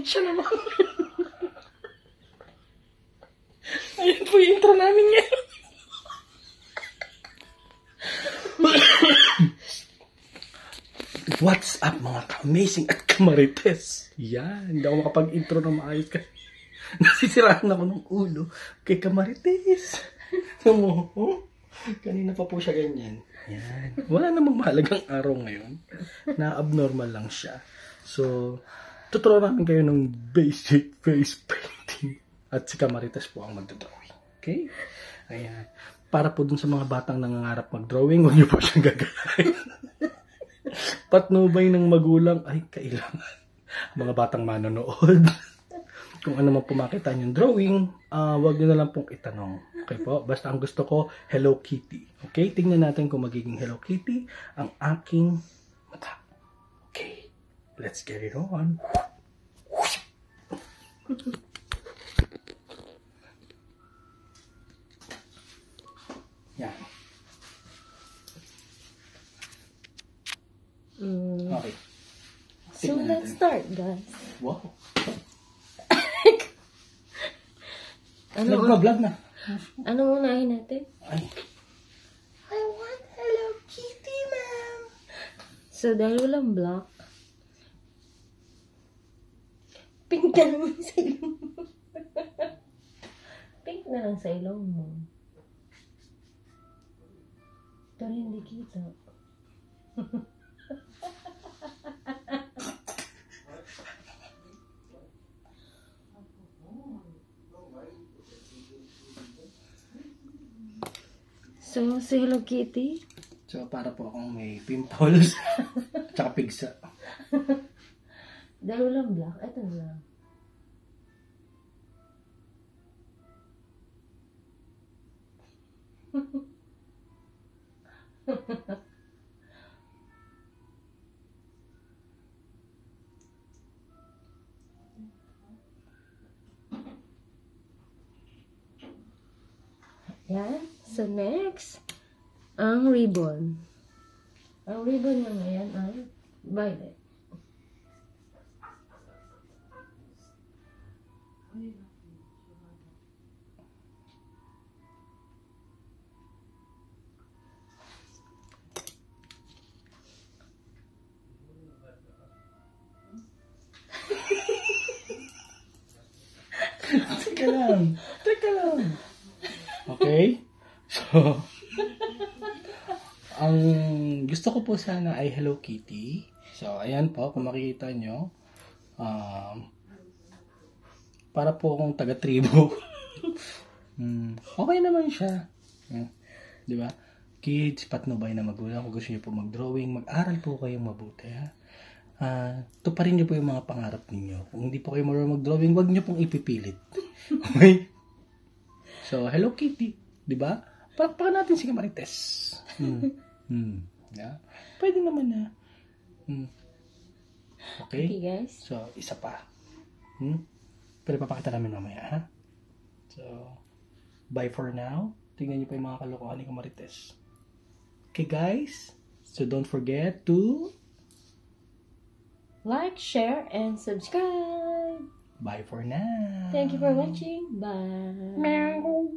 Siya naman. Ayun po yung intro namin ngayon. What's up mga ka-amazing at kamarites? Yan, hindi ako makapag-intro na maayos kasi nasisiraan ako ng ulo kay kamarites. Kanina pa po siya ganyan. Yan. Wala namang mahalagang araw ngayon. Na-abnormal lang siya. So, tuturo namin kayo ng basic face painting. At si kamarites po ang magdodrawing. Okay? Ayan. Para po dun sa mga batang nangangarap mag-drawing, huwag niyo po siyang gagayahin. Patnubay ng magulang ay kailangan. Mga batang manonood. Kung ano man po makita niyong drawing, wag niyo na lang pong itanong. Okay po? Basta ang gusto ko, Hello Kitty. Okay? Tingnan natin kung magiging Hello Kitty ang aking mata. Okay. Let's get it on. Yan. Okay. So let's start, guys. Wow. Vlog na. Ano unahin natin? Ay. I want Hello Kitty, ma'am. So dahil walang black, pink na lang sa ilong mo. Pink na lang sa ilong mo. Pero hindi kita. So, si Hello Kitty? So, para po akong may pimples. Tsaka pigsa. Dahil walang black, ito na lang. Yan. So, next, ang ribbon. Ang ribbon niya ngayon ay violet. Teka lang. Okay? So, ang gusto ko po sana ay Hello Kitty. So, ayan po, kung makikita nyo, para po akong taga-tribo. Okay naman siya. Di ba? Kids, patnubay na magulang. Kung gusto nyo po mag-drawing, mag-aral po kayong mabuti. Tuparin nyo po yung mga pangarap ninyo. Kung hindi po kayo marunong mag-drawing, wag nyo pong ipipilit. Okay? So, Hello Kitty. Di ba? Palakpakan natin si kamarites. Yeah. Pwede naman na. Okay? Okay, guys. So, isa pa. Pero papakita namin mamaya, ha? So, bye for now. Tingnan niyo pa yung mga kalokohan ni kamarites. Okay, guys? So, don't forget to Like, share, and subscribe. bye for now. Thank you for watching. Bye. Meow.